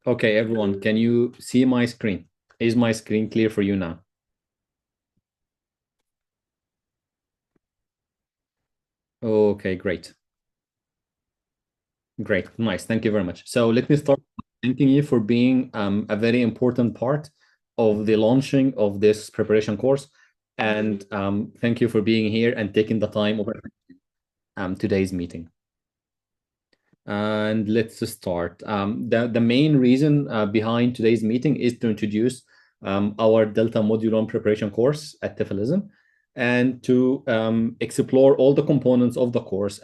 Okay, everyone, can you see my screen? Is my screen clear for you now? Okay, great. Great. Nice. Thank you very much. So let me start by thanking you for being a very important part of the launching of this preparation course. And thank you for being here and taking the time over today's meeting. And let's start. The main reason behind today's meeting is to introduce our Delta Module 1 preparation course at Tiflism and to explore all the components of the course,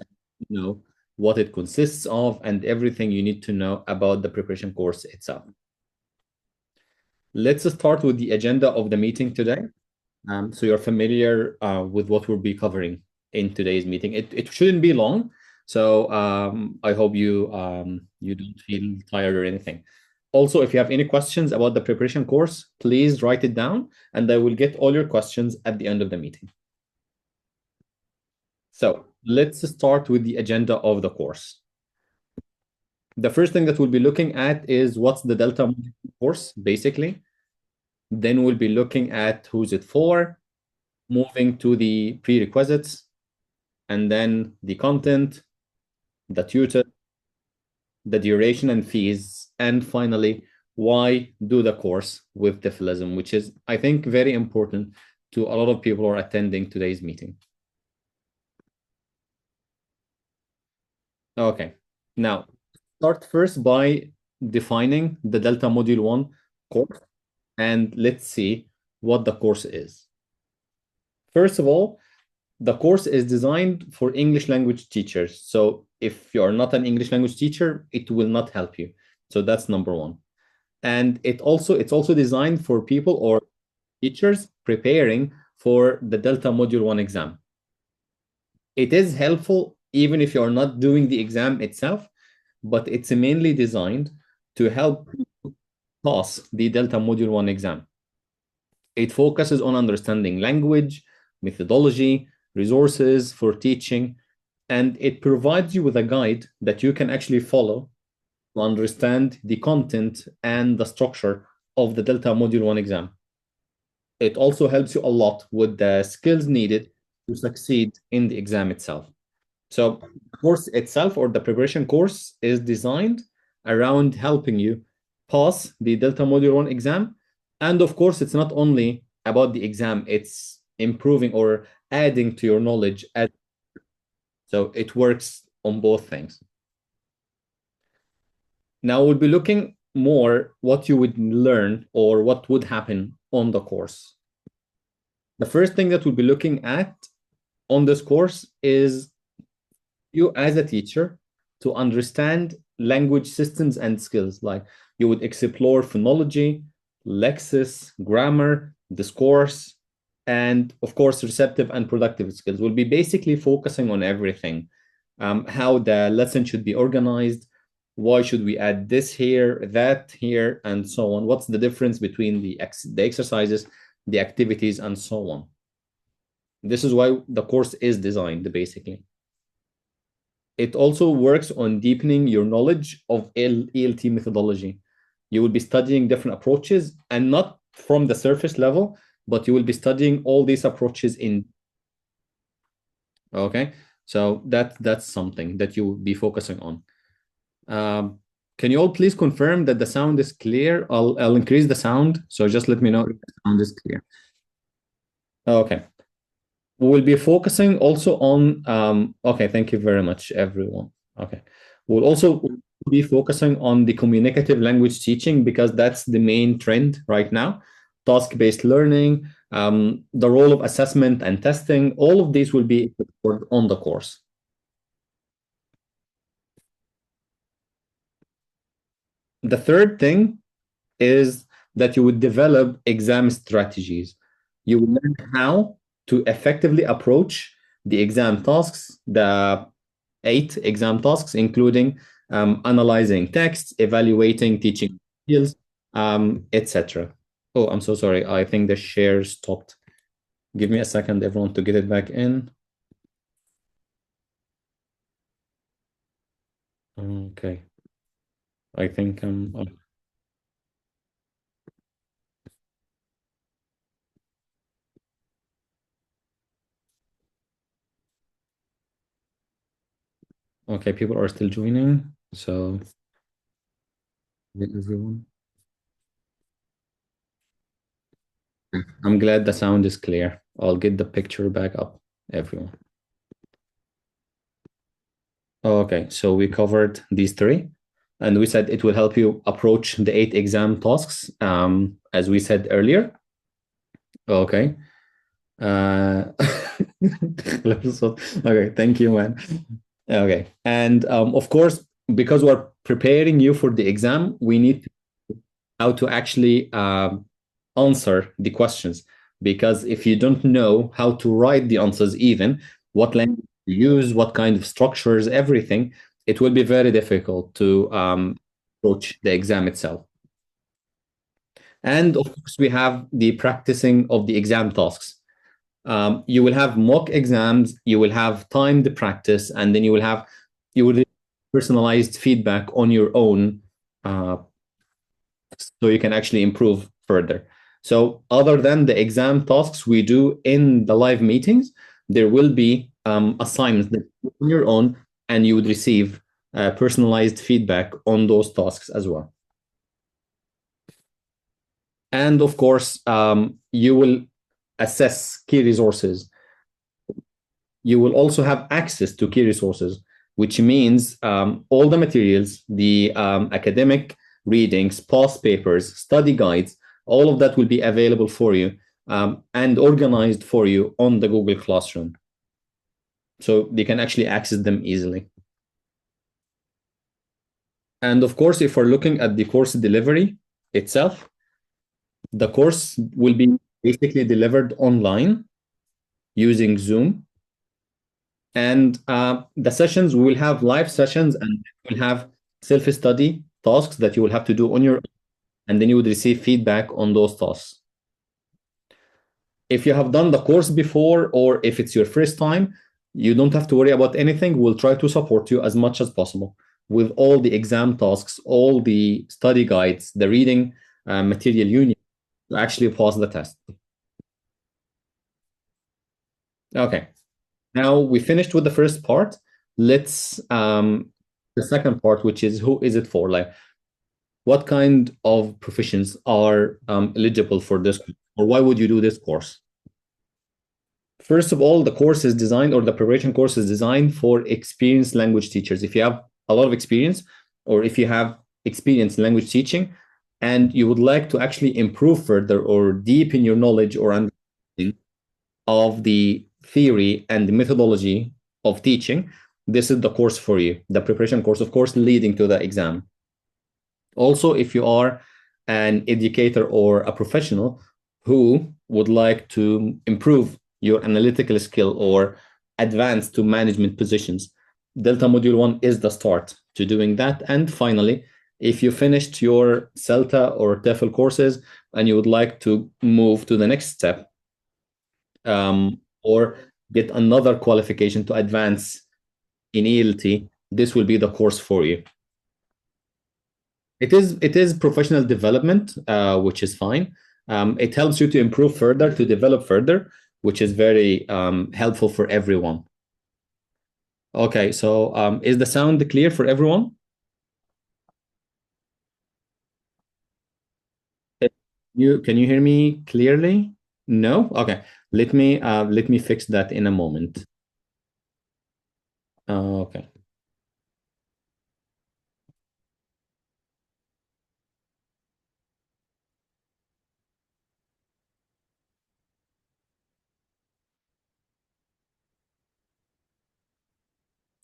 and what it consists of and everything you need to know about the preparation course itself. Let's start with the agenda of the meeting today. So you're familiar with what we'll be covering in today's meeting. It shouldn't be long, so I hope you don't feel tired or anything. Also, if you have any questions about the preparation course, please write it down, and I will get all your questions at the end of the meeting. So let's start with the agenda of the course. The first thing that we'll be looking at is what's the Delta course, basically. Then we'll be looking at who's it for, moving to the prerequisites, and then the content, the tutor, the duration and fees, and finally, why do the course with Tiflism, which is, I think, very important to a lot of people who are attending today's meeting. Okay, now start first by defining the Delta Module 1 course, and let's see what the course is. First of all, the course is designed for English language teachers. So if you're not an English language teacher, it will not help you. So that's number one. And it's also designed for people or teachers preparing for the Delta Module 1 exam. It is helpful even if you're not doing the exam itself, but it's mainly designed to help pass the Delta Module 1 exam. It focuses on understanding language, methodology, resources for teaching, and it provides you with a guide that you can actually follow to understand the content and the structure of the Delta Module 1 exam. It also helps you a lot with the skills needed to succeed in the exam itself. So the course itself or the preparation course is designed around helping you pass the Delta Module 1 exam. And of course, it's not only about the exam, it's improving or adding to your knowledge. So it works on both things. Now we'll be looking more what you would learn or what would happen on the course. The first thing that we'll be looking at on this course is you as a teacher to understand language systems and skills. Like you would explore phonology, lexis, grammar, discourse, and of course, receptive and productive skills. We'll be basically focusing on everything. How the lesson should be organized, why should we add this here, that here, and so on. What's the difference between the exercises, the activities, and so on. This is why the course is designed, basically. It also works on deepening your knowledge of ELT methodology. You will be studying different approaches and not from the surface level, but you will be studying all these approaches in. Okay, so that's something that you will be focusing on. Can you all please confirm that the sound is clear? I'll increase the sound, so just let me know if the sound is clear. Okay. We will be focusing also on, okay, thank you very much, everyone. Okay. We'll also be focusing on the communicative language teaching because that's the main trend right now. Task-based learning, the role of assessment and testing, all of these will be on the course. The third thing is that you would develop exam strategies. You will learn how to effectively approach the exam tasks, the 8 exam tasks, including analyzing text, evaluating teaching skills, etc. Oh, I'm so sorry. I think the share stopped. Give me a second, everyone, to get it back in. Okay. I think Okay, people are still joining. So, everyone. I'm glad the sound is clear. I'll get the picture back up, everyone. Okay, so we covered these three, and we said it will help you approach the eight exam tasks, as we said earlier. Okay. Uh, okay, thank you, man. Okay, and of course, because we're preparing you for the exam, we need how to actually answer the questions. Because if you don't know how to write the answers, even what language to use, what kind of structures, everything, it will be very difficult to approach the exam itself. And of course, we have the practicing of the exam tasks. You will have mock exams, you will have timed practice, and then you will personalized feedback on your own, uh, so you can actually improve further. So, other than the exam tasks we do in the live meetings, there will be assignments that you do on your own, and you would receive personalized feedback on those tasks as well. And of course, you will assess key resources. You will also have access to key resources, which means all the materials, the academic readings, past papers, study guides, all of that will be available for you and organized for you on the Google Classroom. So they can actually access them easily. And of course, if we're looking at the course delivery itself, the course will be basically delivered online using Zoom. And the sessions, we will have live sessions and we'll have self-study tasks that you will have to do on your own, and then you would receive feedback on those tasks. If you have done the course before or if it's your first time, you don't have to worry about anything. We'll try to support you as much as possible with all the exam tasks, all the study guides, the reading material you need to actually pass the test. Okay. Now we finished with the first part. Let's the second part, which is who is it for? Like, what kind of professions are eligible for this, or why would you do this course? First of all, the course is designed, or the preparation course is designed for experienced language teachers. If you have a lot of experience, or if you have experience in language teaching, and you would like to actually improve further or deepen your knowledge or understanding of the theory and the methodology of teaching, this is the course for you. The preparation course, of course, leading to the exam. Also, if you are an educator or a professional who would like to improve your analytical skill or advance to management positions, Delta Module 1 is the start to doing that. And finally, if you finished your CELTA or TEFL courses and you would like to move to the next step, or get another qualification to advance in ELT, this will be the course for you. It is professional development, which is fine. It helps you to improve further, to develop further, which is very helpful for everyone. Okay, so is the sound clear for everyone? Can you hear me clearly? No? Okay. Let me fix that in a moment. Okay.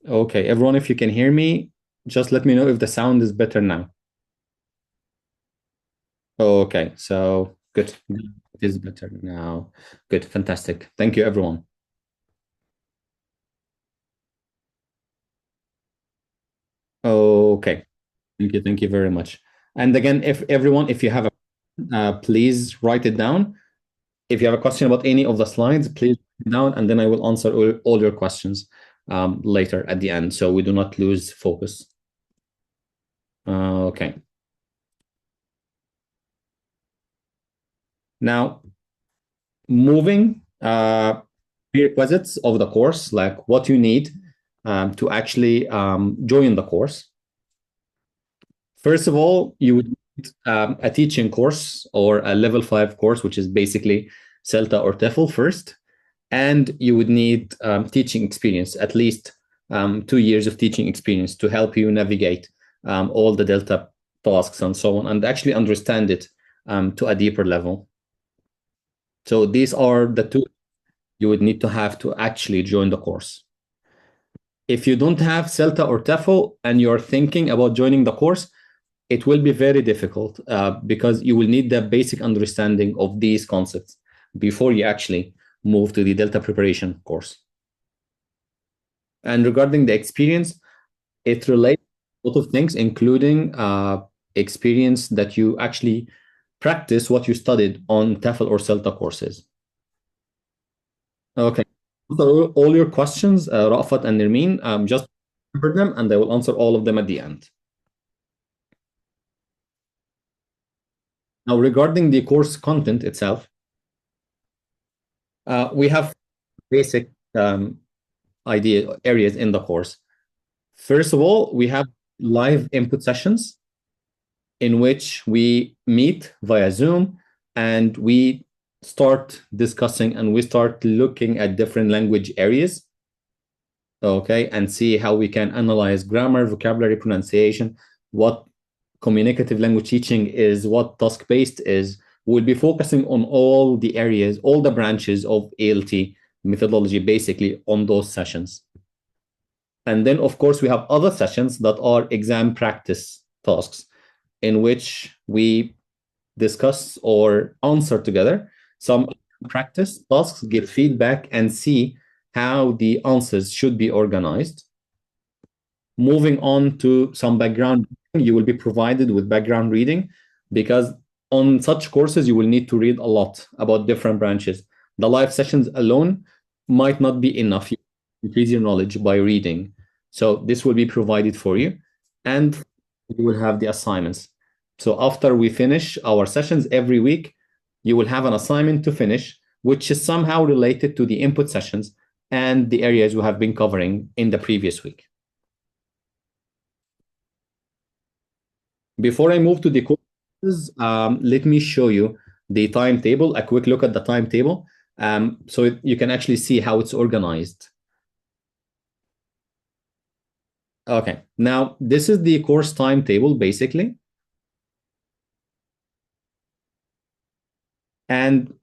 Okay, everyone, if you can hear me, just let me know if the sound is better now. Okay, so good. It is better now. Good, fantastic. Thank you, everyone. Okay, thank you very much. And again, if everyone, if you have a, please write it down. If you have a question about any of the slides, please write it down, and then I will answer all your questions later at the end, so we do not lose focus. Okay. Now, moving prerequisites of the course, like what you need. to actually join the course. First of all, you would need a teaching course or a level 5 course, which is basically CELTA or TEFL first. And you would need teaching experience, at least 2 years of teaching experience to help you navigate all the Delta tasks and so on, and actually understand it to a deeper level. So these are the two you would need to have to actually join the course. If you don't have CELTA or TEFL and you're thinking about joining the course, it will be very difficult because you will need the basic understanding of these concepts before you actually move to the Delta preparation course. And regarding the experience, it relates to a lot of things, including experience that you actually practice what you studied on TEFL or CELTA courses. Okay. So all your questions, Rafat and Nermeen, just remember them and I will answer all of them at the end. Now, regarding the course content itself, we have basic idea areas in the course. First of all, we have live input sessions in which we meet via Zoom and we start discussing and we start looking at different language areas, okay, and see how we can analyze grammar, vocabulary, pronunciation, what communicative language teaching is, what task-based is. We'll be focusing on all the areas, all the branches of ALT methodology, basically on those sessions. And then, of course, we have other sessions that are exam practice tasks in which we discuss or answer together some practice tasks, give feedback, and see how the answers should be organized. Moving on to some background, you will be provided with background reading because on such courses, you will need to read a lot about different branches. The live sessions alone might not be enough. You increase your knowledge by reading. So this will be provided for you. And you will have the assignments. So after we finish our sessions every week, you will have an assignment to finish, which is somehow related to the input sessions and the areas we have been covering in the previous week. Before I move to the courses, let me show you the timetable, a quick look at the timetable, so you can actually see how it's organized. Okay, now this is the course timetable, basically. And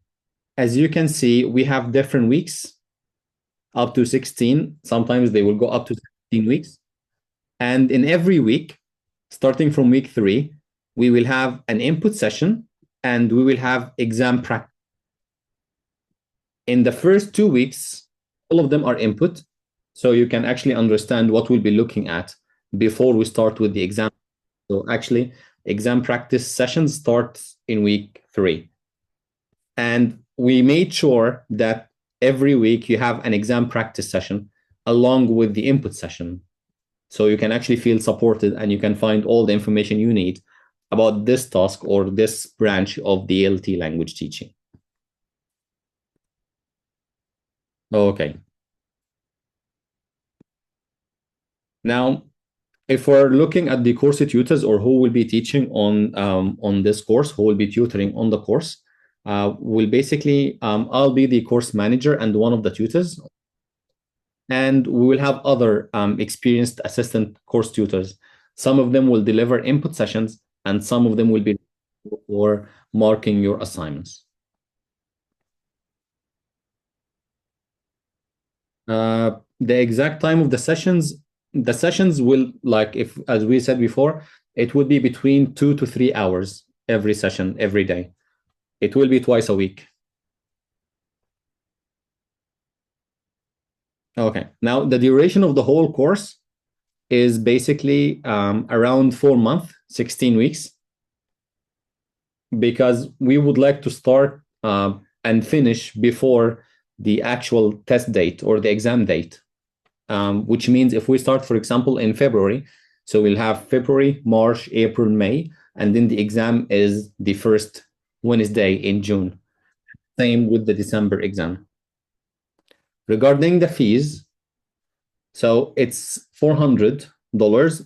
as you can see, we have different weeks, up to 16. Sometimes they will go up to 16 weeks. And in every week, starting from week 3, we will have an input session and we will have exam practice. In the first 2 weeks, all of them are input. So you can actually understand what we'll be looking at before we start with the exam. So actually, exam practice sessions start in week 3. And we made sure that every week you have an exam practice session along with the input session. So you can actually feel supported and you can find all the information you need about this task or this branch of the ALT language teaching. Okay. Now, if we're looking at the course tutors or who will be teaching on this course, who will be tutoring on the course, will basically, I'll be the course manager and one of the tutors. And we will have other experienced assistant course tutors. Some of them will deliver input sessions and some of them will be for marking your assignments. The exact time of the sessions will, like, if, as we said before, it would be between 2 to 3 hours every session, every day. It will be twice a week. Okay. Now, the duration of the whole course is basically around 4 months, 16 weeks, because we would like to start and finish before the actual test date or the exam date, which means if we start, for example, in February, so we'll have February, March, April, May, and then the exam is the first Wednesday in June. Same with the December exam. Regarding the fees, So it's $400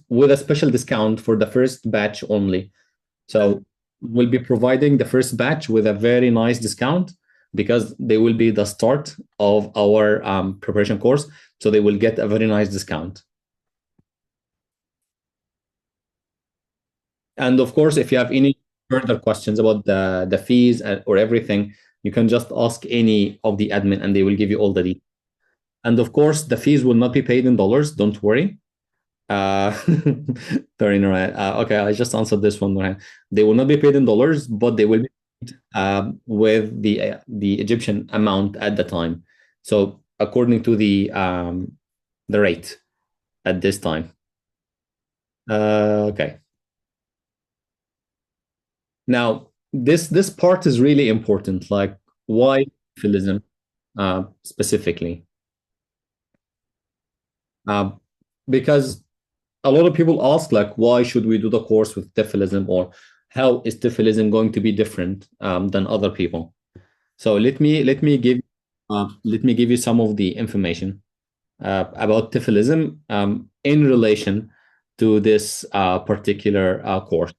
with a special discount for the first batch only. So we'll be providing the first batch with a very nice discount because they will be the start of our preparation course. So they will get a very nice discount. And of course, if you have any further questions about the fees or everything, you can just ask any of the admin and they will give you all the details. And of course, the fees will not be paid in dollars. Don't worry. Uh, Sorry, Nurhan. Okay, I just answered this one, Nurhan. They will not be paid in dollars, but they will be with the Egyptian amount at the time. So according to the rate at this time. Okay. Now this part is really important. Like why philism specifically? Uh, because a lot of people ask like why should we do the course with Tifilism or how is Tifilism going to be different than other people? So let me give you some of the information about Tifilism in relation to this particular course.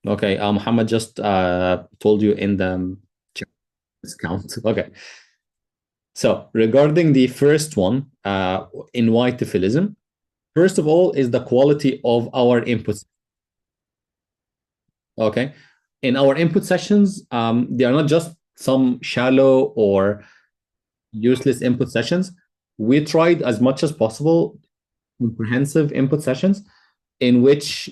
Okay, Muhammad just told you in the chat discount. Okay, so regarding the first one, in why Tifilism, first of all is the quality of our inputs. Okay, in our input sessions, they are not just some shallow or useless input sessions. We tried as much as possible comprehensive input sessions in which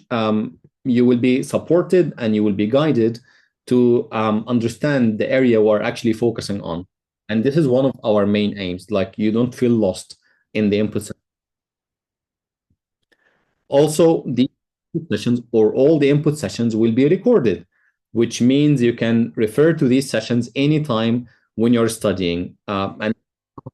you will be supported and you will be guided to understand the area we're actually focusing on. And this is one of our main aims. Like you don't feel lost in the input session. Also, the input sessions or all the input sessions will be recorded, which means you can refer to these sessions anytime when you're studying. And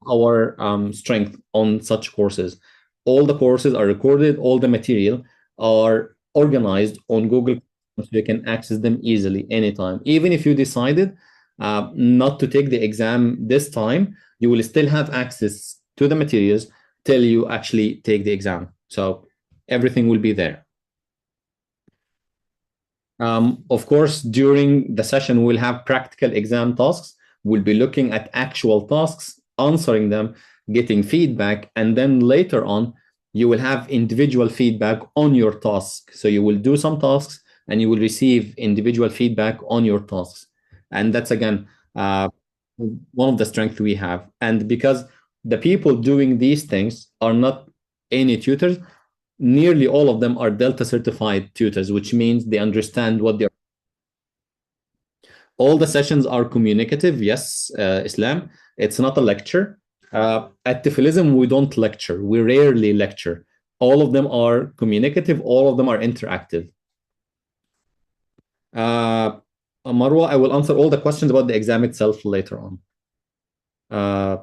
our strength on such courses. All the courses are recorded, all the material are organized on Google, so you can access them easily anytime. Even if you decided not to take the exam this time, you will still have access to the materials till you actually take the exam. So everything will be there. Of course, during the session, we'll have practical exam tasks. We'll be looking at actual tasks, answering them, getting feedback, and then later on, you will have individual feedback on your task. So you will do some tasks and you will receive individual feedback on your tasks. And that's again one of the strengths we have. And because the people doing these things are not any tutors, nearly all of them are Delta certified tutors, which means they understand what they're. All the sessions are communicative. Yes, Islam. It's not a lecture. At Tifilism, we don't lecture. We rarely lecture. All of them are communicative. All of them are interactive. Uh, Marwa, I will answer all the questions about the exam itself later on. Uh,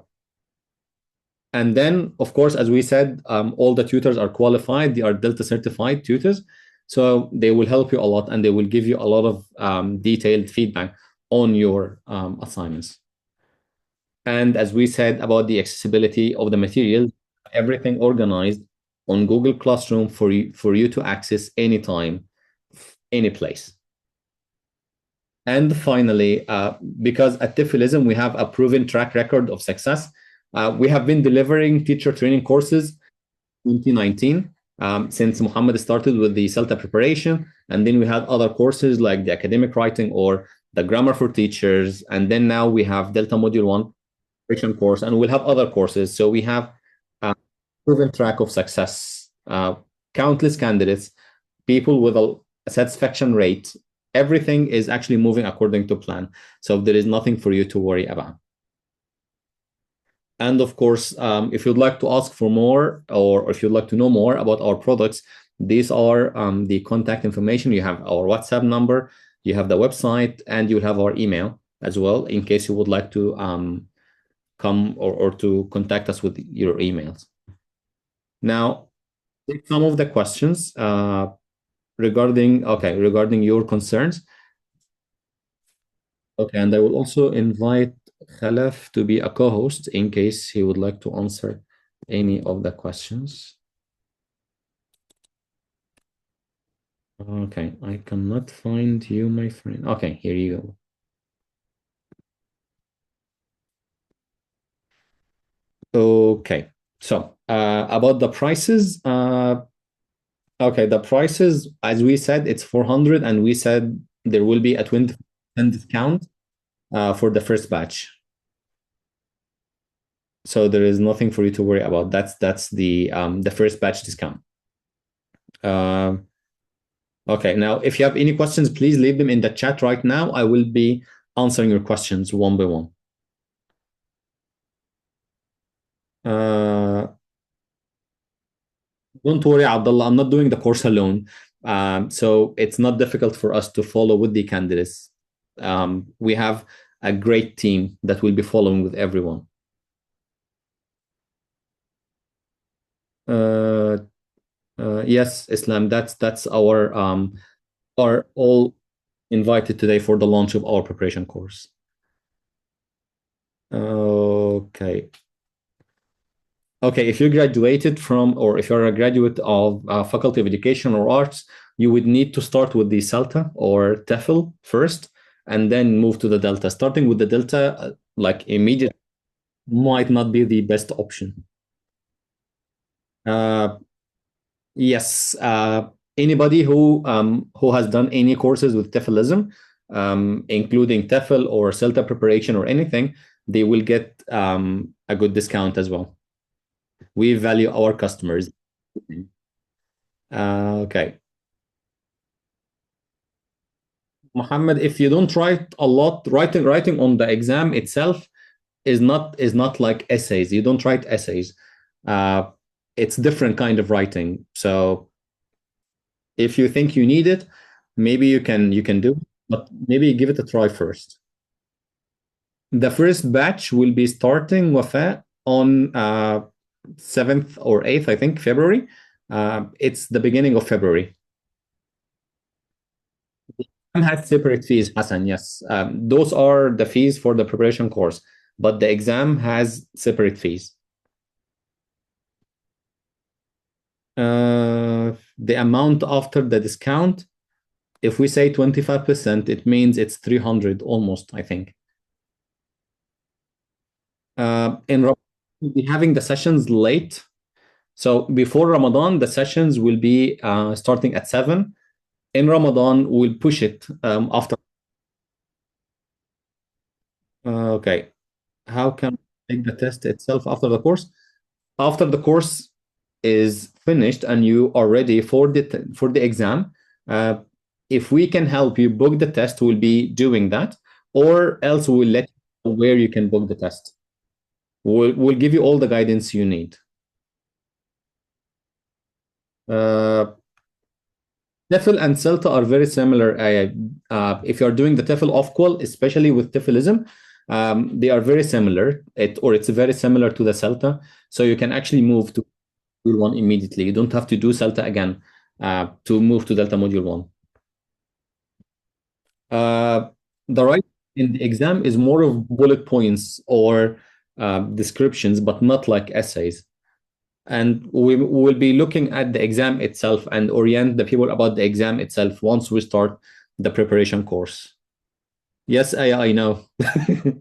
And then, of course, as we said, all the tutors are qualified. They are Delta certified tutors. So they will help you a lot and they will give you a lot of detailed feedback on your assignments. And as we said about the accessibility of the materials, everything organized on Google Classroom for you to access anytime, any place. And finally, because at Tifilism, we have a proven track record of success, we have been delivering teacher training courses 2019 since Muhammad started with the CELTA preparation. And then we had other courses like the academic writing or the grammar for teachers. And then now we have Delta Module 1 preparation course, and we'll have other courses. So we have a proven track of success, countless candidates, people with a satisfaction rate. Everything is actually moving according to plan. So there is nothing for you to worry about. And of course, if you'd like to ask for more or if you'd like to know more about our products, these are the contact information. You have our WhatsApp number, you have the website, and you have our email as well in case you would like to come or to contact us with your emails. Now, take some of the questions regarding your concerns. Okay, and I will also invite Khalaf to be a co-host in case he would like to answer any of the questions. Okay, I cannot find you, my friend. Okay, here you go. Okay, so about the prices, okay, the prices, as we said, it's 400, and we said there will be a 20% discount for the first batch. So there is nothing for you to worry about. That's the first batch discount. Um, okay, now if you have any questions, please leave them in the chat right now. I will be answering your questions one by one. Uh, don't worry, Abdullah. I'm not doing the course alone. So it's not difficult for us to follow with the candidates. We have a great team that will be following with everyone. Uh, yes, Islam. That's our all invited today for the launch of our preparation course. Okay. Okay, if you graduated from, or if you're a graduate of Faculty of Education or Arts, you would need to start with the CELTA or TEFL first, and then move to the Delta. Starting with the Delta, like immediate, might not be the best option. Uh, yes, anybody who has done any courses with TEFLism, including TEFL or CELTA preparation or anything, they will get a good discount as well. We value our customers. Okay. Muhammad, if you don't write a lot, writing on the exam itself is not like essays. You don't write essays. Uh, it's different kind of writing. So if you think you need it, maybe you can do it, but maybe give it a try first. The first batch will be starting Wafa on 7th or 8th, I think, February. It's the beginning of February. Has separate fees, Hassan. Yes, those are the fees for the preparation course, but the exam has separate fees. The amount after the discount, if we say 25%, it means it's 300 almost, I think. In Ramadan, we'll be having the sessions late. So before Ramadan, the sessions will be starting at 7. In Ramadan, we'll push it after. Okay. How can I take the test itself after the course? After the course is finished and you are ready for the exam, uh, if we can help you book the test, we'll be doing that, or else we'll let you know where you can book the test. We'll give you all the guidance you need. Uh, TEFL and CELTA are very similar. If you're doing the TEFL off qual, especially with TEFLism, they are very similar. It's very similar to the CELTA, so you can actually move to Module 1 immediately. You don't have to do CELTA again to move to Delta Module 1. The right in the exam is more of bullet points or descriptions, but not like essays. And we will be looking at the exam itself and orient the people about the exam itself once we start the preparation course. Yes, I know.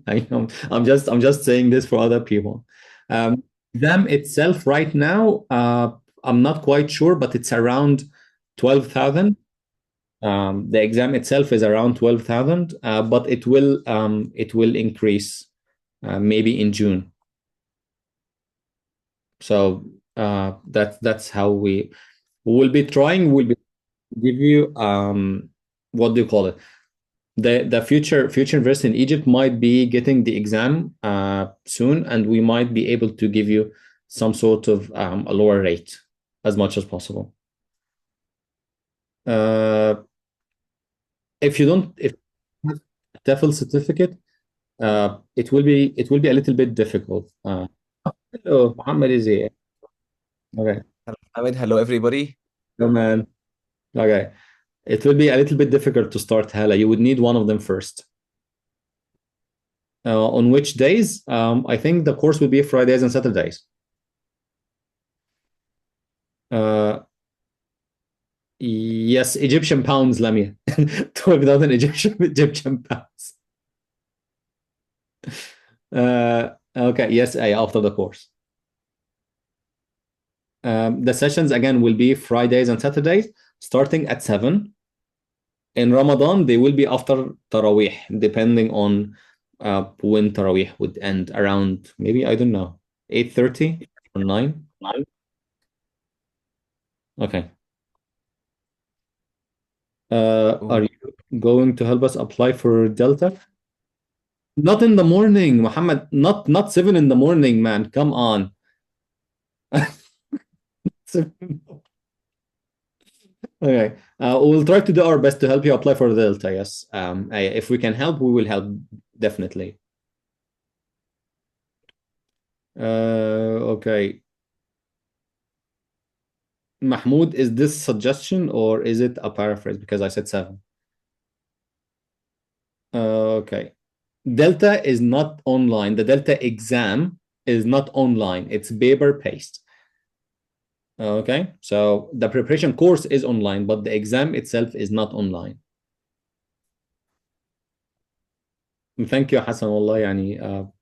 I know. I'm just saying this for other people. Exam itself right now, I'm not quite sure, but it's around 12,000. The exam itself is around 12,000, but it will increase maybe in June. So that's how we will be trying. We'll be give you what do you call it? The future university in Egypt might be getting the exam soon, and we might be able to give you some sort of a lower rate as much as possible. Uh, if you don't, if you have a TEFL certificate, it will be a little bit difficult. Hello, Muhammad is here. Okay, Hello, Ahmed. Hello, everybody. no man. Okay, it will be a little bit difficult to start Hala. You would need one of them first. On which days? I think the course will be Fridays and Saturdays. Uh, yes, Egyptian pounds, Lamia. 12,000 Egyptian pounds. Okay, yes, after the course. The sessions again will be Fridays and Saturdays, starting at 7. In Ramadan, they will be after Taraweeh, depending on when Taraweeh would end, around maybe, I don't know, 8:30 or 9. Okay. Are Ooh. you going to help us apply for Delta? Not in the morning, Muhammad. Not 7 in the morning, man. Come on. Okay. We'll try to do our best to help you apply for the Delta. Yes. If we can help, we will help definitely. Okay. Mahmoud, is this suggestion or is it a paraphrase? Because I said 7. Okay. Delta is not online. The Delta exam is not online. It's paper based. Okay. So the preparation course is online, but the exam itself is not online. Thank you, Hassan. Wallah, يعني,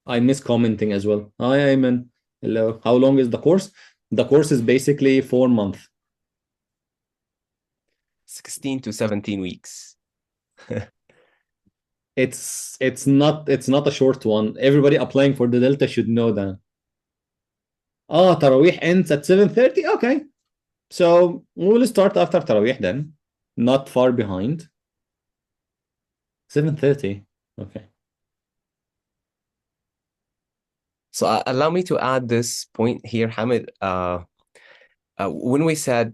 I miss commenting as well. Hi, Ayman. Hello. How long is the course? The course is basically 4 months. 16 to 17 weeks. It's not a short one. Everybody applying for the Delta should know that. Oh, Taraweeh ends at 7:30. Okay. So we'll start after Taraweeh then. Not far behind. 7:30. Okay. So allow me to add this point here, Hamid. When we said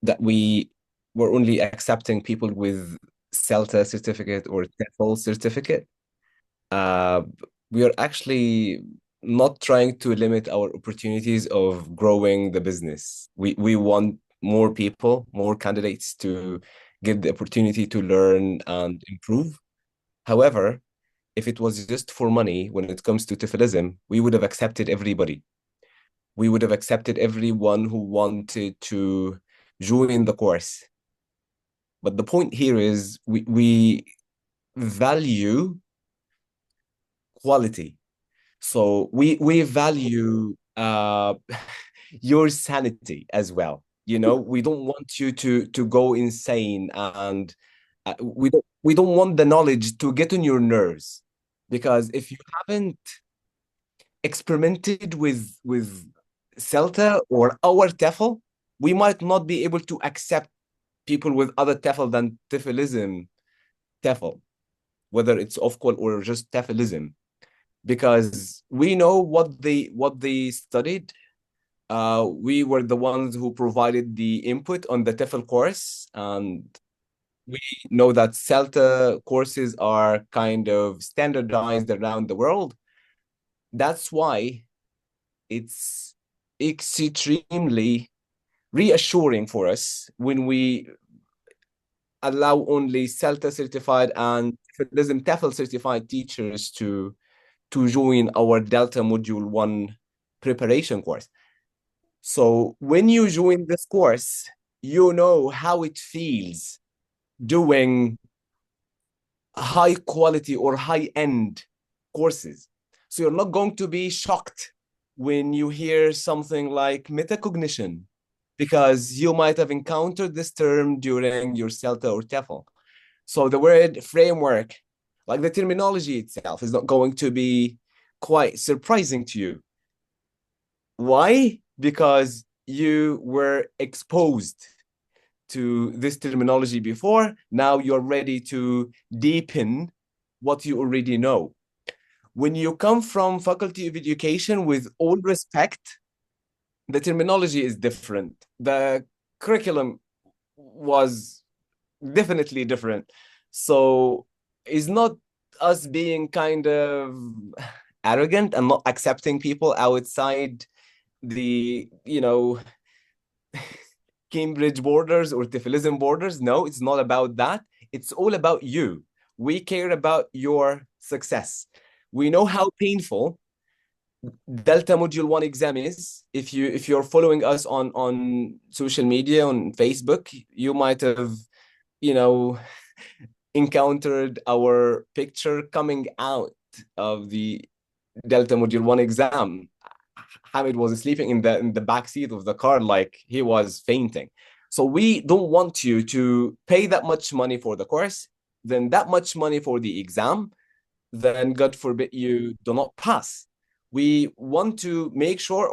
that we were only accepting people with CELTA certificate or TEFL certificate, uh, we are actually not trying to limit our opportunities of growing the business. We want more people, more candidates to get the opportunity to learn and improve. However, if it was just for money when it comes to TEFLism, we would have accepted everybody. We would have accepted everyone who wanted to join the course. But the point here is we value quality. So we value your sanity as well. You know, we don't want you to go insane, and we don't want the knowledge to get on your nerves, because if you haven't experimented with CELTA or our TEFL, we might not be able to accept people with other TEFL than TEFLism TEFL, whether it's off-call or just TEFLism, because we know what they studied. We were the ones who provided the input on the TEFL course, and we know that CELTA courses are kind of standardized around the world. That's why it's extremely reassuring for us when we allow only CELTA certified and TEFL certified teachers to join our Delta Module 1 preparation course. So when you join this course, you know how it feels doing high quality or high end courses. So you're not going to be shocked when you hear something like metacognition, because you might have encountered this term during your CELTA or TEFL. So the word framework, like the terminology itself, is not going to be quite surprising to you. Why? Because you were exposed to this terminology before. Now you're ready to deepen what you already know. When you come from Faculty of Education, with all respect, the terminology is different. The curriculum was definitely different. So it's not us being kind of arrogant and not accepting people outside the, Cambridge borders or TEFLism borders. No, it's not about that. It's all about you. We care about your success. We know how painful Delta Module 1 exam is, if you're following us on social media, on Facebook, you might have, you know, encountered our picture coming out of the Delta Module 1 exam. Hamid was sleeping in the back seat of the car like he was fainting. So we don't want you to pay that much money for the course, then that much money for the exam, then God forbid you do not pass. We want to make sure,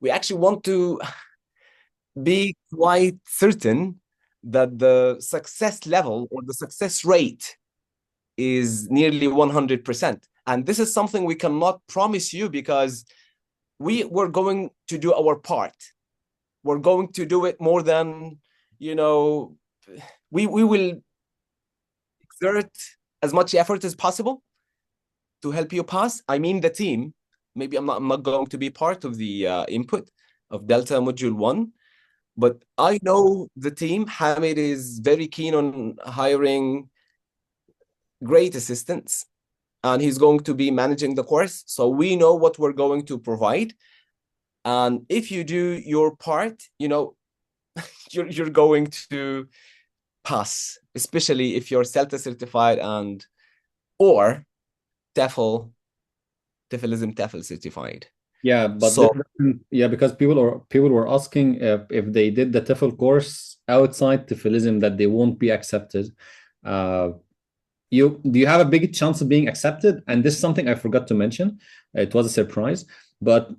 we actually want to be quite certain that the success level or the success rate is nearly 100%. And this is something we cannot promise you because we're going to do our part. We're going to do it more than, we will exert as much effort as possible to help you pass. I mean, the team, maybe I'm not going to be part of the input of Delta Module 1, but I know the team. Hamid is very keen on hiring great assistants, and he's going to be managing the course. So we know what we're going to provide. And if you do your part, you're going to pass, especially if you're CELTA certified or TEFL certified. Yeah, but So because people were asking if they did the TEFL course outside TEFLism that they won't be accepted. Do you have a big chance of being accepted? And this is something I forgot to mention. It was a surprise. But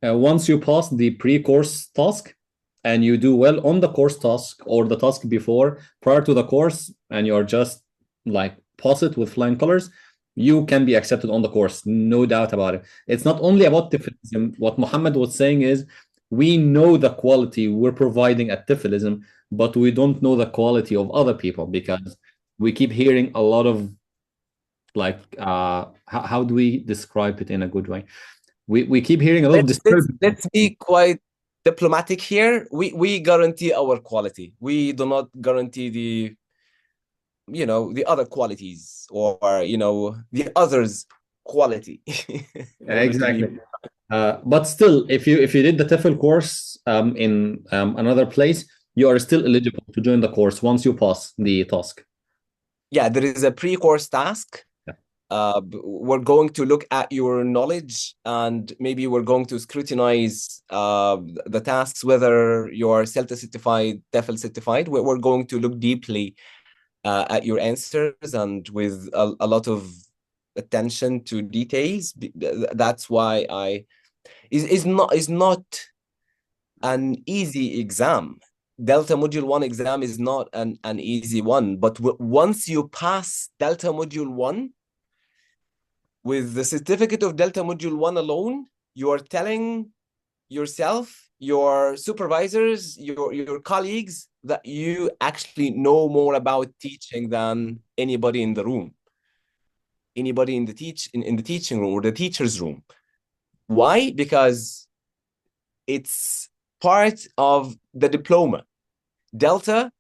once you pass the pre-course task and you do well on the course task or the task before, prior to the course, and you're just like pass it with flying colors, you can be accepted on the course, no doubt about it. It's not only about TIFLism. What Muhammad was saying is we know the quality we're providing at TIFLism, but we don't know the quality of other people because we keep hearing a lot of like how do we describe it in a good way? We keep hearing a lot of disturbing. Let's be quite diplomatic here. We guarantee our quality. We do not guarantee the other qualities or the others quality. Exactly. But still, if you did the TEFL course in another place, you are still eligible to join the course once you pass the task. Yeah, there is a pre-course task. We're going to look at your knowledge, and maybe we're going to scrutinize the tasks, whether you're CELTA certified, TEFL certified. We're going to look deeply at your answers and with a lot of attention to details. That's why is not an easy exam. Delta Module 1 exam is not an easy one, but once you pass Delta Module 1, with the certificate of Delta Module 1 alone, you are telling yourself, your supervisors, your colleagues that you actually know more about teaching than anybody in the room, anybody in the teaching room or the teacher's room. Why? Because it's part of the diploma. Delta,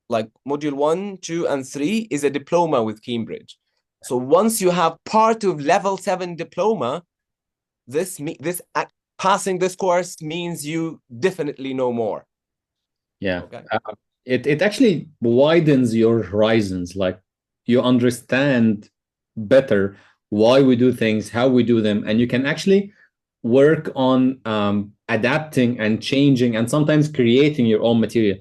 like Module 1, 2, and 3, is a diploma with Cambridge. So once you have part of level 7 diploma, this passing this course means you definitely know more. Yeah. Okay. It actually widens your horizons. Like you understand better why we do things, how we do them, and you can actually work on adapting and changing and sometimes creating your own material.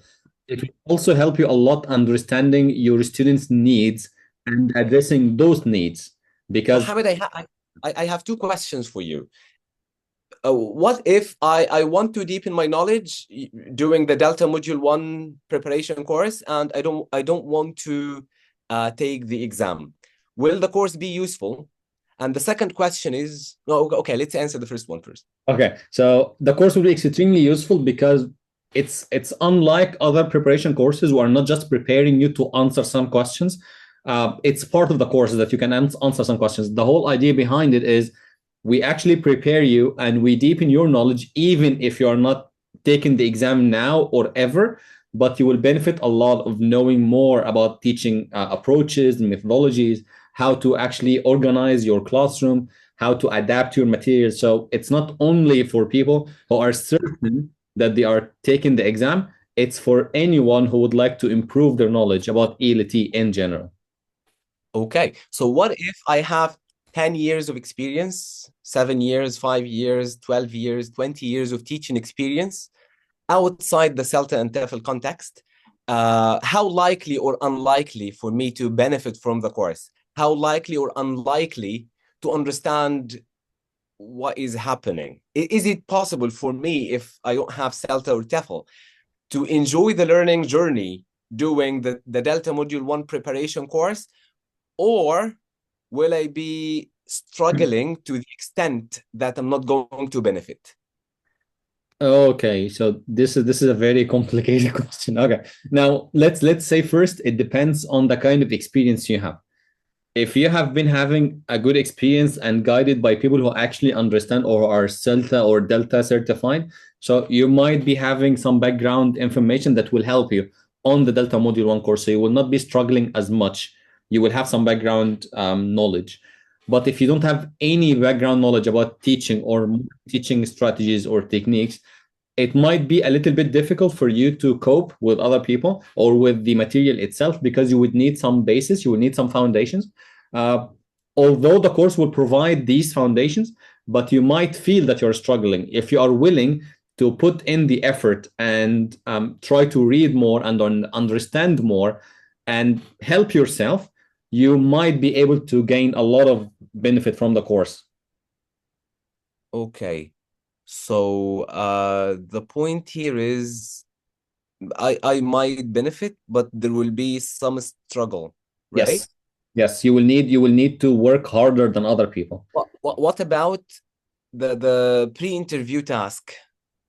It will also help you a lot understanding your students' needs and addressing those needs. Because Mohammed, I have two questions for you. What if I want to deepen my knowledge doing the Delta Module 1 preparation course, and I don't want to take the exam? Will the course be useful? And the second question is, okay, let's answer the first one first. Okay, so the course will be extremely useful because it's unlike other preparation courses who are not just preparing you to answer some questions. It's part of the course that you can answer some questions. The whole idea behind it is we actually prepare you and we deepen your knowledge, even if you are not taking the exam now or ever, but you will benefit a lot of knowing more about teaching approaches and methodologies, how to actually organize your classroom, how to adapt your material. So it's not only for people who are certain that they are taking the exam, it's for anyone who would like to improve their knowledge about ELT in general. Okay. So what if I have 10 years of experience, 7 years, 5 years, 12 years, 20 years of teaching experience outside the CELTA and TEFL context? How likely or unlikely for me to benefit from the course? How likely or unlikely to understand what is happening? Is it possible for me, if I don't have CELTA or TEFL, to enjoy the learning journey doing the Delta Module 1 preparation course? Or will I be struggling to the extent that I'm not going to benefit? Okay, so this is a very complicated question. Okay. Now let's say first it depends on the kind of experience you have. If you have been having a good experience and guided by people who actually understand or are CELTA or Delta certified, so you might be having some background information that will help you on the Delta Module 1 course. So you will not be struggling as much. You will have some background knowledge. But if you don't have any background knowledge about teaching or teaching strategies or techniques, it might be a little bit difficult for you to cope with other people or with the material itself, because you would need some basis, you would need some foundations. Uh, Although the course will provide these foundations, but you might feel that you're struggling. If you are willing to put in the effort and try to read more and understand more and help yourself, you might be able to gain a lot of benefit from the course. Okay. So the point here is I might benefit, but there will be some struggle, right? Yes. Yes, you will need to work harder than other people. What about the pre-interview task?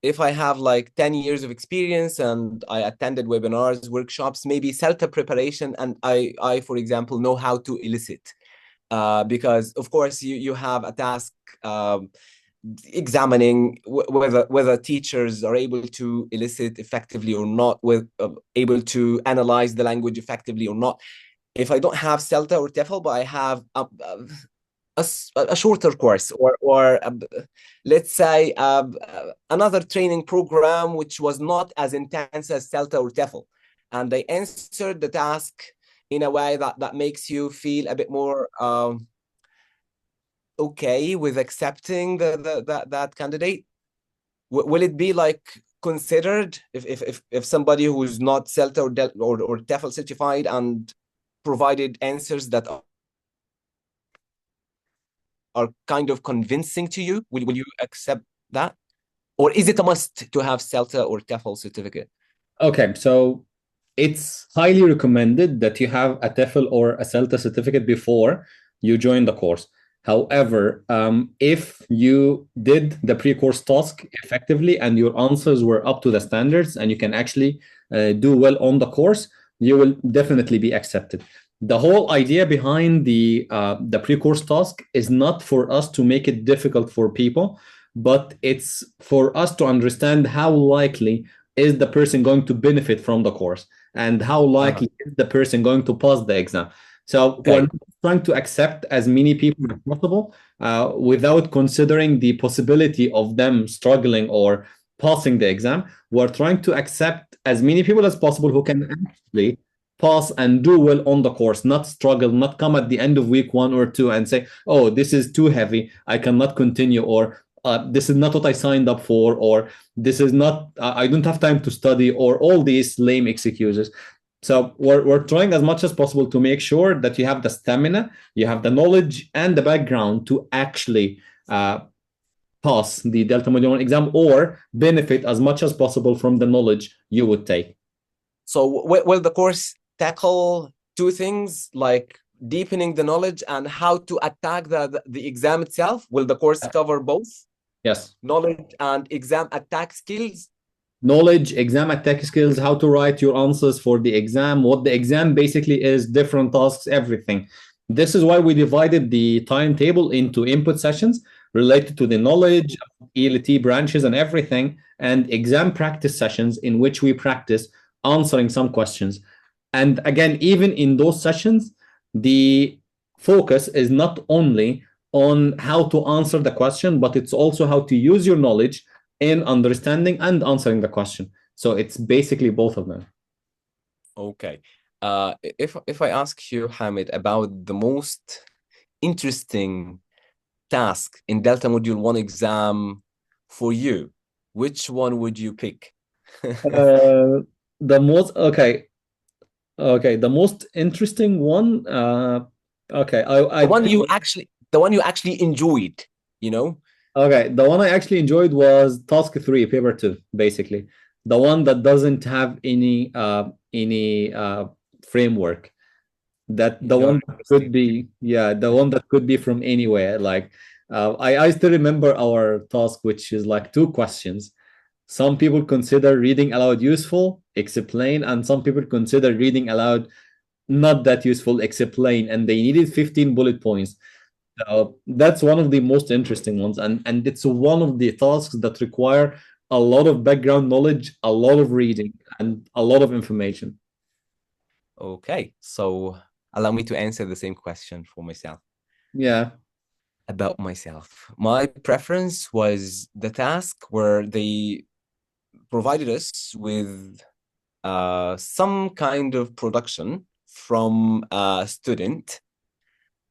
If I have like 10 years of experience and I attended webinars, workshops, maybe CELTA preparation, and I for example, know how to elicit. Because of course you have a task examining whether teachers are able to elicit effectively or not, able to analyze the language effectively or not. If I don't have CELTA or TEFL, but I have a shorter course, or let's say another training program which was not as intense as CELTA or TEFL, and they answered the task in a way that makes you feel a bit more okay with accepting that candidate, will it be like considered if somebody who's not CELTA or TEFL certified and provided answers that are kind of convincing to you, will you accept that? Or is it a must to have CELTA or TEFL certificate? Okay, so it's highly recommended that you have a TEFL or a CELTA certificate before you join the course. However, if you did the pre-course task effectively and your answers were up to the standards and you can actually do well on the course, you will definitely be accepted. The whole idea behind the pre-course task is not for us to make it difficult for people, but it's for us to understand how likely is the person going to benefit from the course and how likely is the person going to pass the exam. So we're Okay. not trying to accept as many people as possible without considering the possibility of them struggling or passing the exam. We're trying to accept as many people as possible who can actually pass and do well on the course, not struggle, not come at the end of week 1 or 2 and say, oh, this is too heavy, I cannot continue, or this is not what I signed up for, or this is not, I don't have time to study, or all these lame excuses. So we're trying as much as possible to make sure that you have the stamina, you have the knowledge and the background to actually pass the Delta Module 1 exam or benefit as much as possible from the knowledge you would take. So will the course tackle two things, like deepening the knowledge and how to attack the exam itself? Will the course cover both? Yes. Knowledge and exam attack skills? Knowledge, exam attack skills, how to write your answers for the exam, what the exam basically is, different tasks, everything. This is why we divided the timetable into input sessions related to the knowledge, ELT branches, and everything, and exam practice sessions in which we practice answering some questions. And again, even in those sessions, the focus is not only on how to answer the question, but it's also how to use your knowledge in understanding and answering the question. So it's basically both of them. Okay. If I ask you, Hamid, about the most interesting task in Delta Module 1 exam for you, which one would you pick? Uh, the most okay, the most interesting one. Okay, I think The one you actually enjoyed, you know? okay, the one I actually enjoyed was task three, paper two, basically. The one that doesn't have any framework. That the Very one that could interesting. be, yeah, the one that could be from anywhere. Like I still remember our task, which is like two questions. Some people consider reading aloud useful, explain, and some people consider reading aloud not that useful, explain, and they needed 15 bullet points. That's one of the most interesting ones, and it's one of the tasks that require a lot of background knowledge, a lot of reading, and a lot of information. Okay, so allow me to answer the same question for myself. Yeah, About myself, my preference was the task where they provided us with some kind of production from a student,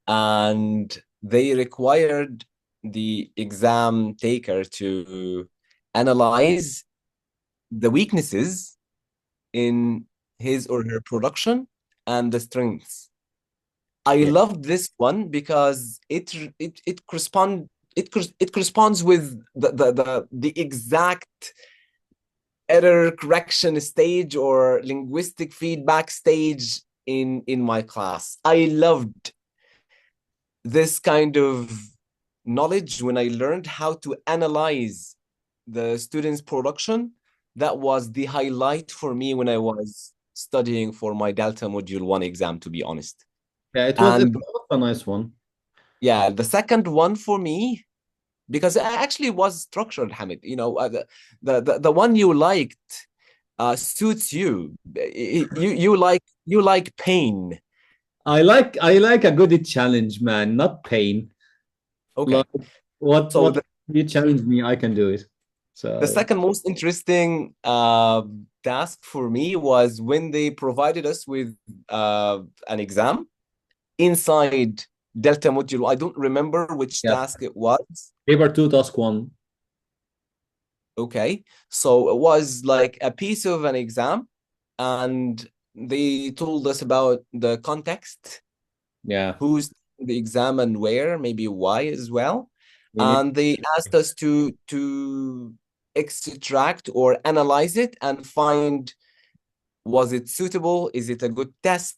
and they required the exam taker to analyze the weaknesses in his or her production and the strengths. I yeah, loved this one because it corresponds with the exact error correction stage or linguistic feedback stage in my class. I loved this kind of knowledge when I learned how to analyze the students' production. That was the highlight for me when I was studying for my Delta Module 1 exam, to be honest. yeah. It And was a nice one. yeah, the second one for me, because it actually was structured, Hamid, the one you liked suits you. You like pain. I like a good challenge, man, not pain. Like Okay. So what you challenge me, I can do it. the So second most interesting task for me was when they provided us with an exam inside Delta Module. I don't remember which yeah, task it was. paper two, task one. Okay. So it was like a piece of an exam, and they told us about the context, Yeah, who's the exam and where, maybe why as well. we need. And they asked us to extract or analyze it and find, was it suitable? Is it a good test?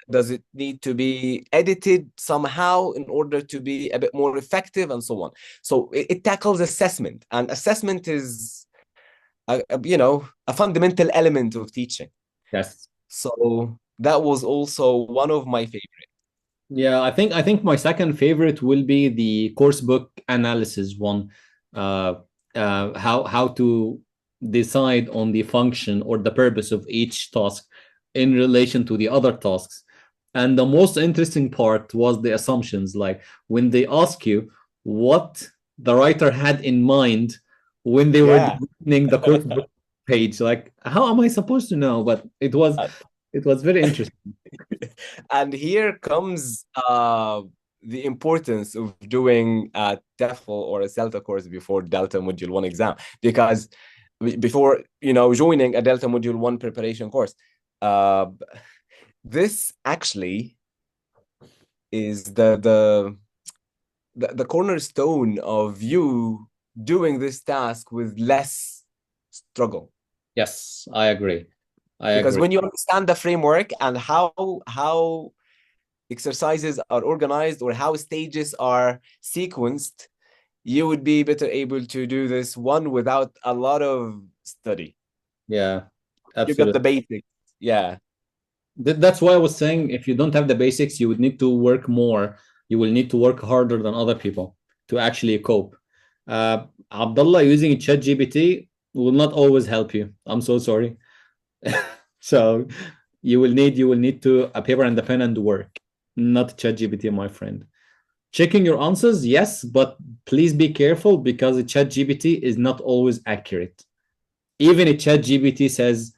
Does it need to be edited somehow in order to be a bit more effective, and so on? So it tackles assessment, and assessment is a fundamental element of teaching. Yes. So that was also one of my favorite. Yeah, I think my second favorite will be the course book analysis one. Uh, how to decide on the function or the purpose of each task in relation to the other tasks. And the most interesting part was the assumptions, like when they ask you what the writer had in mind when they were Yeah. designing the course book page. Like, how am I supposed to know? But it was very interesting. And here comes the importance of doing a TEFL or a CELTA course before Delta Module 1 exam. Because before, joining a Delta Module 1 preparation course, uh, this actually is the cornerstone of you doing this task with less struggle. Yes, I agree. I Because agree. when you understand the framework and how exercises are organized or how stages are sequenced, you would be better able to do this one without a lot of study. Yeah, You got the absolutely. basics. Yeah. That's why I was saying if you don't have the basics, you would need to work more. You will need to work harder than other people to actually cope. Abdullah using ChatGPT will not always help you. I'm so sorry. So you will need to a paper and a pen and work, not ChatGPT, my friend. Checking your answers, yes, but please be careful because ChatGPT is not always accurate. Even if ChatGPT says,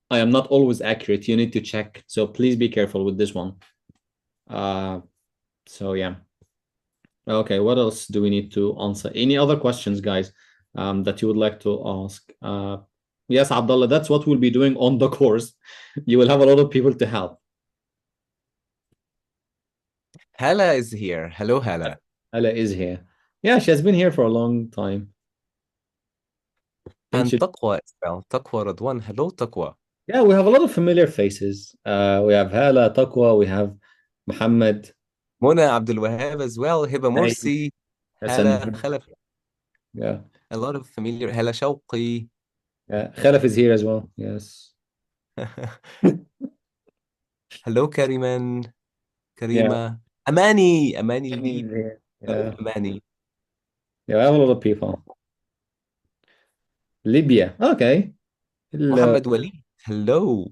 I am not always accurate, you need to check. So please be careful with this one. Uh, so yeah. Okay, what else do we need to answer? Any other questions, guys, that you would like to ask? Yes, Abdullah, that's what we'll be doing on the course. You will have a lot of people to help. Hala is here. Hello, Hala. Ella is here. Yeah, she has been here for a long time. I think And she. Taqwa as well. Taqwa Radwan. Hello, Taqwa. Yeah, we have a lot of familiar faces. We have Hala, Taqwa, we have Muhammad. Mona Abdul Wahab as well. Hiba Hey, Morsi. Hala Hassan. Khalaf. Yeah, A lot of familiar. Hala Shawqi. yeah. Khalaf is here as well. Yes. Hello, Kariman. Yeah. Karima. Amani. Amani He's Lead. here. Hello, Yeah. Amani. Yeah, we have a lot of people. Libya. Okay. Hello. Muhammad Wali. Hello.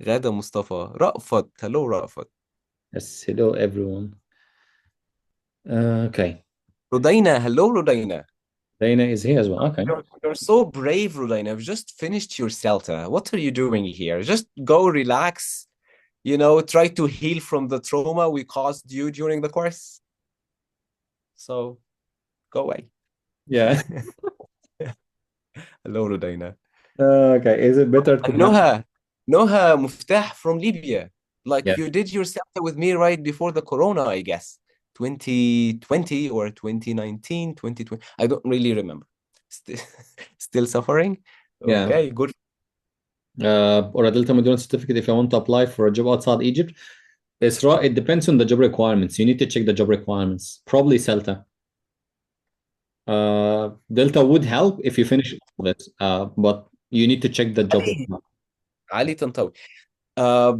Ghada Mustafa. Ra'fat. Hello, Ra'fat. Yes, hello everyone. Okay. Rudaina. Hello, Rudaina. Dana is here as well. Okay. You're so brave, Rudaina. I've just finished your Celta. What are you doing here? Just go relax. Try to heal from the trauma we caused you during the course. So go away. Yeah. Hello, Rudaina. Okay. Is it better to And have? Noha Muftah from Libya. Like Yes. you did your Celta with me right before the Corona, I guess. 2020 or 2019, 2020. I don't really remember. Still, still suffering? Yeah. Okay, good. Or a Delta Module certificate if I want to apply for a job outside Egypt. It's right. It depends on the job requirements. You need to check the job requirements. Probably Celta. Delta would help if you finish all of it, but you need to check the job Ali, requirements. Ali Tantawi. Uh,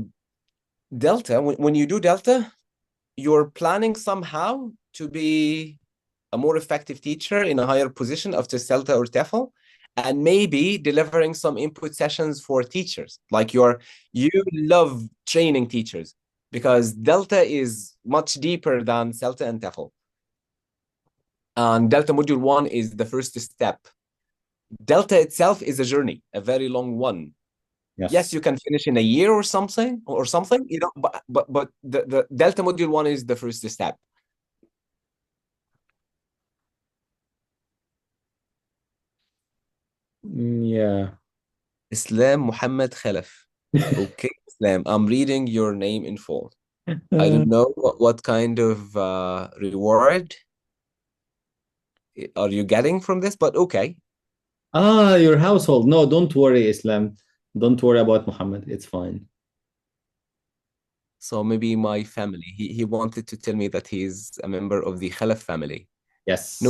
Delta, when you do Delta, you're planning somehow to be a more effective teacher in a higher position after CELTA or TEFL, and maybe delivering some input sessions for teachers. Like you love training teachers because Delta is much deeper than CELTA and TEFL. And Delta Module 1 is the first step. Delta itself is a journey, a very long one. Yes, Yes. you can finish in a year or something, but the Delta Module 1 is the first step. Yeah. Islam Muhammad Khalaf. Okay, Islam, I'm reading your name in full. I don't know what kind of reward are you getting from this, but okay. Your household. No, don't worry, Islam. Don't worry about Muhammad. It's fine. So maybe my family. He wanted to tell me that he's a member of the Khalaf family. Yes.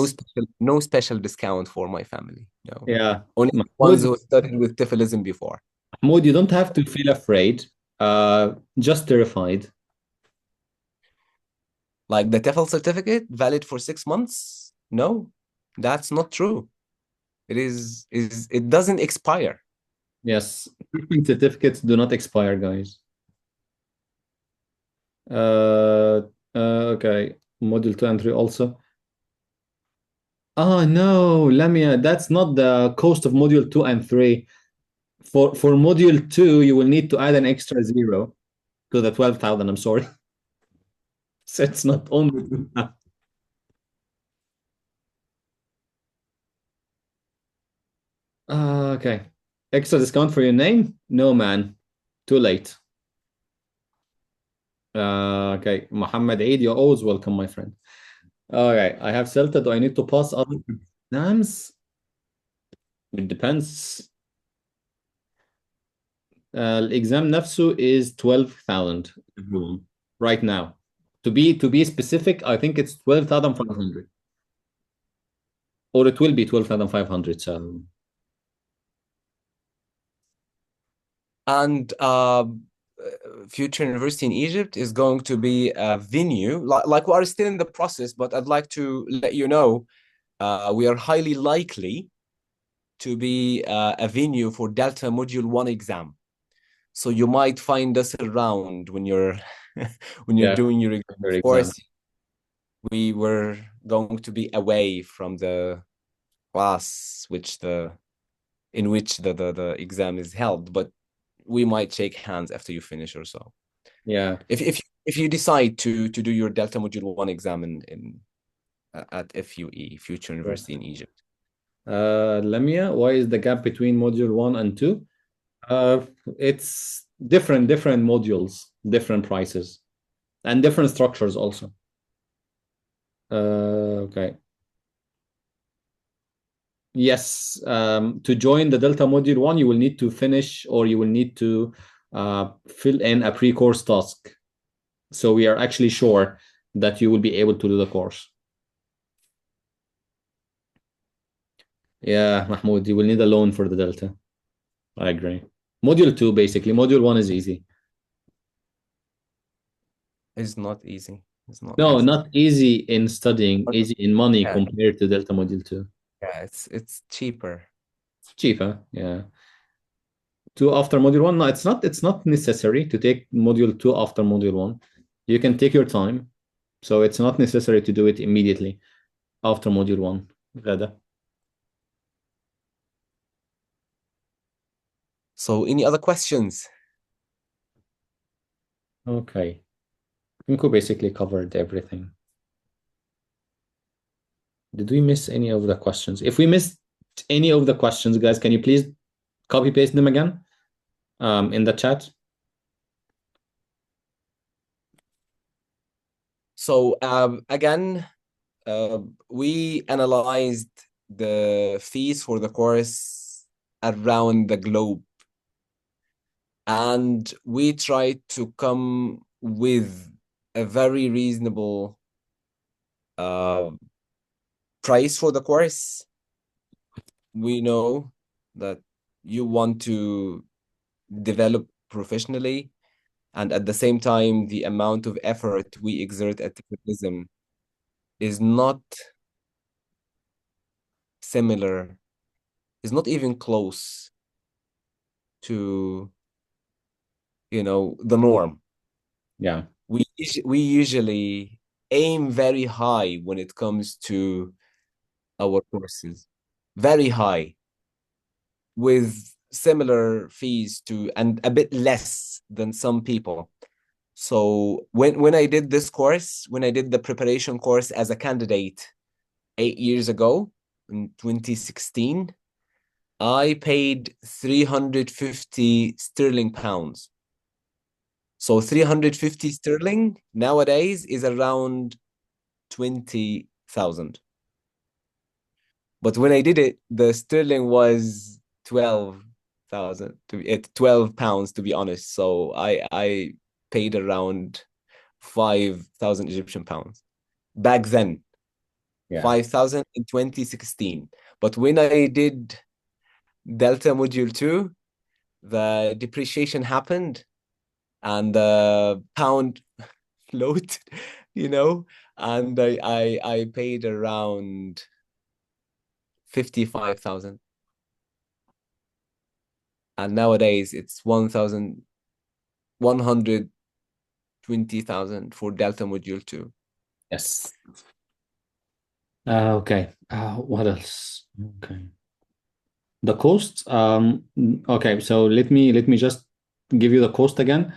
No special discount for my family. No. Yeah. Only ones Mahmoud, who studied with Tiflism before. Mahmoud, you don't have to feel afraid. Just terrified. Like the TEFL certificate, valid for 6 months? No, that's not true. It doesn't expire. Yes. Teaching certificates do not expire, guys. Uh, okay. Module 2 and 3 also. Oh no, Lamia, that's not the cost of module 2 and 3. For module 2, you will need to add an extra zero to the 12,000. I'm sorry. So it's not only 2,000. Okay. Extra discount for your name? No, man. Too late. Okay. Muhammad Eid, you're always welcome, my friend. Okay. I have Celta. Do I need to pass other exams? It depends. الإكزام نفسه is 12,000 right now. To be specific, I think it's 12,500. Or it will be 12,500. So And Future University in Egypt is going to be a venue. Like we are still in the process, but I'd like to let you know we are highly likely to be a venue for Delta Module 1 exam. So you might find us around when you're when you're yeah, doing your your exam. Of exam. course, we were going to be away from the class in which the exam is held, but we might shake hands after you finish or so. Yeah. If you decide to do your Delta Module 1 exam in at FUE, Future Sure. University in Egypt. Lamia, why is the gap between module one and two? Uh, it's different modules, different prices, and different structures also. Okay. Yes, to join the Delta Module 1, you will need to finish or you will need to fill in a pre-course task. So we are actually sure that you will be able to do the course. Yeah, Mahmoud, you will need a loan for the Delta. I agree. Module 2, basically. Module 1 is easy. It's not easy. It's not No, easy. not easy in studying, But easy in money yeah, compared to Delta Module 2. yeah, it's cheaper. It's cheaper, yeah. Two after module one. No, it's not necessary to take module two after module one. You can take your time. So it's not necessary to do it immediately after module one. Ghada. So any other questions? Okay. I think we basically covered everything. Did we miss any of the questions? If we missed any of the questions, guys, can you please copy paste them again in the chat? So again, we analyzed the fees for the course around the globe, and we tried to come with a very reasonable uh, price for the course. We know that you want to develop professionally, and at the same time, the amount of effort we exert at Tibetism is not similar, is not even close to, the norm. Yeah. We usually aim very high when it comes to our courses, very high, with similar fees to and a bit less than some people. So when I did this course, when I did the preparation course as a candidate 8 years ago in 2016, I paid 350 sterling pounds. So 350 sterling nowadays is around 20,000. But when I did it, the sterling was 12,000 12 pounds to be honest. So I paid around 5,000 Egyptian pounds back then. Yeah. 5,000 in 2016. But when I did Delta Module 2, the depreciation happened and the pound floated, you know, and I paid around 55,000. And nowadays it's 120,000 for Delta Module 2. Yes. Okay. What else? Okay. The cost. Okay, so let me just give you the cost again.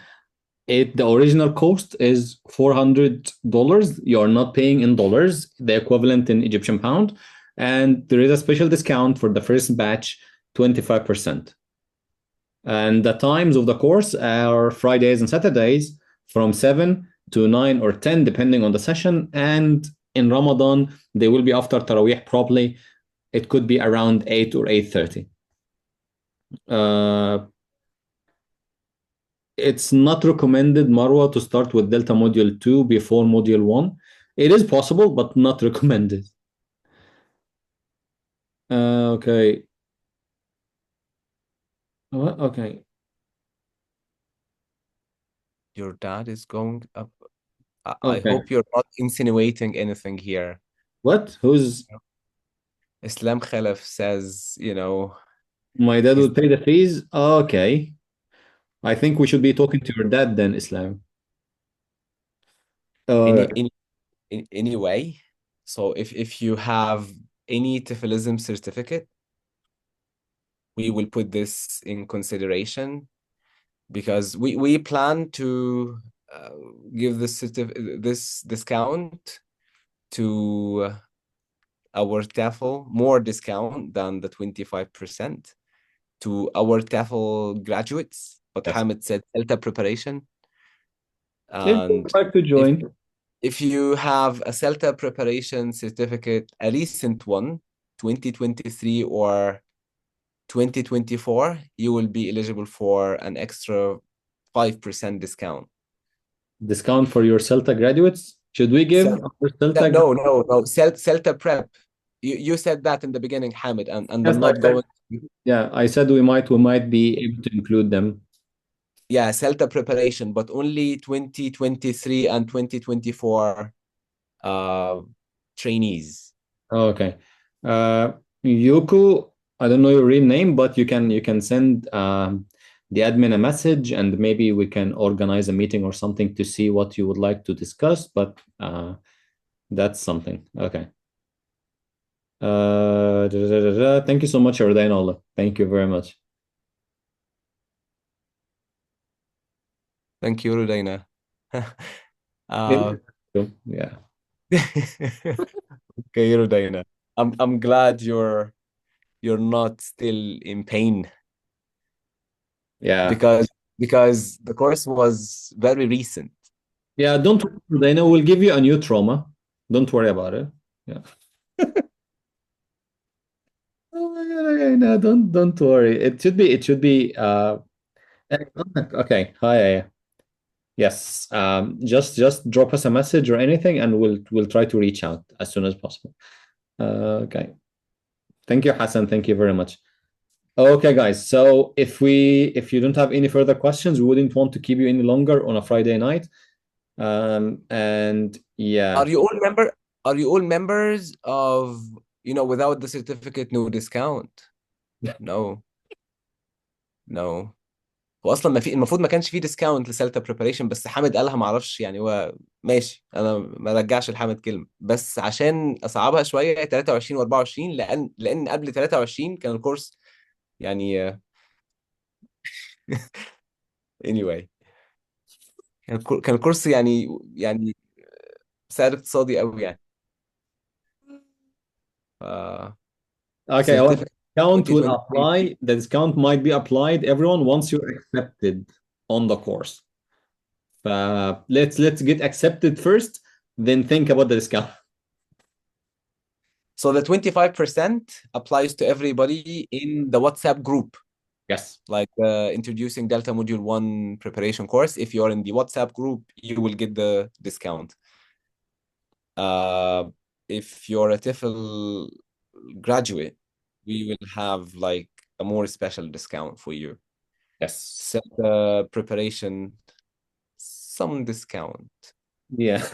The original cost is $400. You're not paying in dollars, the equivalent in Egyptian pound, and there is a special discount for the first batch, 25%. And the times of the course are Fridays and Saturdays from 7 to 9 or 10, depending on the session. And in Ramadan, they will be after Taraweeh probably. It could be around 8 or 8:30. Uh, it's not recommended, Marwa, to start with Delta Module 2 before Module 1. It is possible, but not recommended. Okay. What? Okay. Your dad is going up. I Okay. hope you're not insinuating anything here. What? Who's Islam Khalaf says, my dad his will pay the fees? Okay. I think we should be talking to your dad then, Islam. any Uh, any anyway. So if you have any TEFLism certificate, we will put this in consideration because we plan to give this discount to our TEFL, more discount than the 25% to our TEFL graduates. But Yes. Hamid said CELTA preparation. If you And would like to join, if you have a CELTA preparation certificate, a recent one, 2023 or 2024, you will be eligible for an extra 5% discount. discount for your CELTA graduates. Should we give Cel our CELTA no. CELTA prep. You said that in the beginning, Hamid, and Yes, I'm I not said, going. yeah, I said we might be able to include them. Yeah, CELTA preparation, but only 2023 and 2024 trainees. Okay. Uh, Yuku, I don't know your real name, but you can send the admin a message and maybe we can organize a meeting or something to see what you would like to discuss, but that's something. Okay. Thank you so much, Erdain. Thank you very much. Thank you, Rudaina. uh, Yeah. okay, Rudaina. I'm glad you're not still in pain Yeah. because the course was very recent. Yeah, don't worry, Erdain. We'll give you a new trauma. Don't worry about it. Yeah. Oh my God, okay, no, don't worry. It should be okay. Hi. Yes. Just drop us a message or anything and we'll try to reach out as soon as possible. Okay. Thank you, Hassan. Thank you very much. Okay, guys. So if you don't have any further questions, we wouldn't want to keep you any longer on a Friday night. And Are yeah. you all member? Are you all members of, without the certificate, no discount? No, no. هو اصلا ما في المفروض ما كانش فيه ديسكاونت لسلتا بريباريشن، بس حامد قالها ما اعرفش يعني. هو ماشي، انا ما رجعش لحامد كلمه، بس عشان اصعبها شويه 23 و24، لان قبل 23 كان الكورس يعني anyway كان الكورس يعني سعر اقتصادي قوي يعني. ف Okay, our certificate discount will 2023. apply. The discount might be applied, everyone, once you're accepted on the course. Let's get accepted first, then think about the discount. So the 25% applies to everybody in the WhatsApp group. Yes. Like introducing Delta Module 1 preparation course. If you're in the WhatsApp group, you will get the discount. If you're a TEFL graduate, we will have like a more special discount for you. Yes. Set preparation, some discount, Yeah.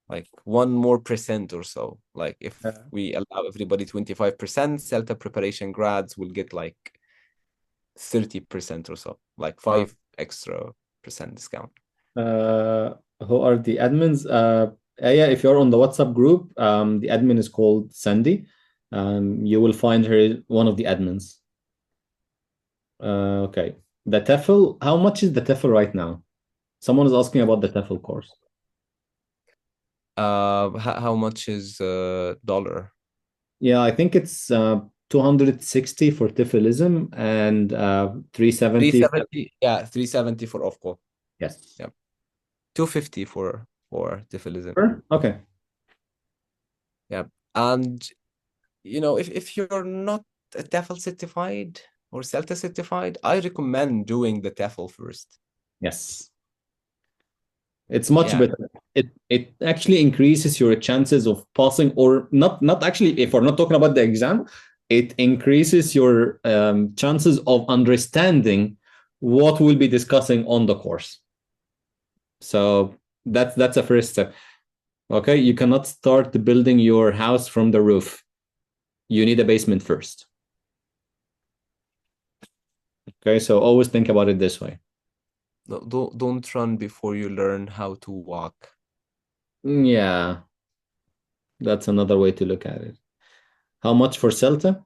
like 1% more or so. Like if we allow everybody 25%, CELTA preparation grads will get like 30% or so, like 5% extra discount. Who are the admins? Yeah, if you're on the WhatsApp group, the admin is called Sandy. You will find her one of the admins. Okay. The TEFL, how much is the TEFL right now? Someone is asking about the TEFL course. How much is dollar? Yeah, I think it's 260 for TEFLism and 370. 370. Yeah, 370 for OFCO. Yes. Yeah, 250 for TEFLism. Sure. Okay. Yeah, and if you're not a TEFL certified or CELTA certified, I recommend doing the TEFL first. Yes. It's much Yeah. better. It actually increases your chances of passing, or not actually, if we're not talking about the exam, it increases your chances of understanding what we'll be discussing on the course. So that's a first step. Okay, you cannot start building your house from the roof. You need a basement first. Okay, so always think about it this way. Don't run before you learn how to walk. Yeah, that's another way to look at it. How much for Celta?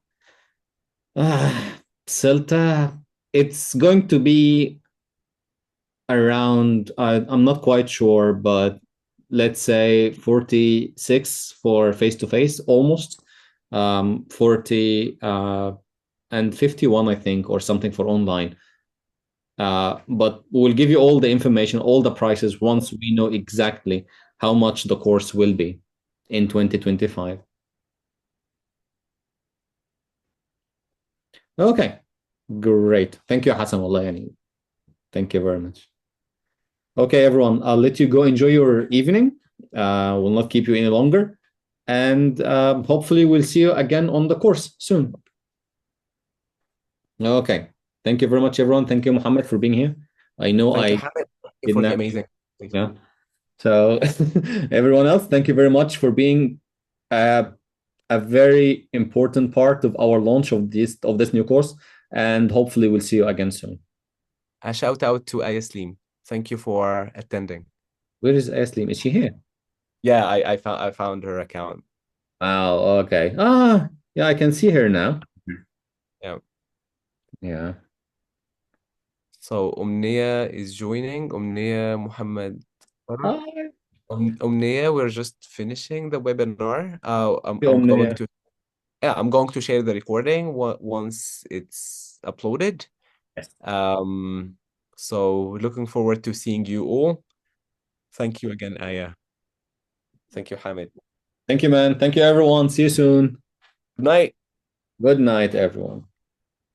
Celta, it's going to be around, I'm not quite sure, but let's say 46 for face to face, almost. 40 and 51, I think, or something for online. But we'll give you all the information, all the prices once we know exactly how much the course will be in 2025. Okay, great. Thank you, Hassan. Wallah, yani. Thank you very much. Okay, everyone, I'll let you go enjoy your evening. Will not keep you any longer. And hopefully, we'll see you again on the course soon. Okay. Thank you very much, everyone. Thank you, Muhammad, for being here. I know Thank you, I Hamid. Thank you for the kidnapped you. amazing. Thank you. Yeah. So, everyone else, thank you very much for being uh, a very important part of our launch of this new course. And hopefully, we'll see you again soon. A shout out to Ayaslim. Thank you for attending. Where is Aslim? Is she here? Yeah, I found her account. Oh, okay. Yeah, I can see her now. Yeah. Yeah. So Umnia is joining. Umnia Muhammad. Hi, Umnia, we're just finishing the webinar. I'm going Omnia. to I'm going to share the recording once it's uploaded. Yes. So looking forward to seeing you all. Thank you again, Aya. Thank you, Hamid. Thank you, man. Thank you, everyone. See you soon. Good night. Good night, everyone.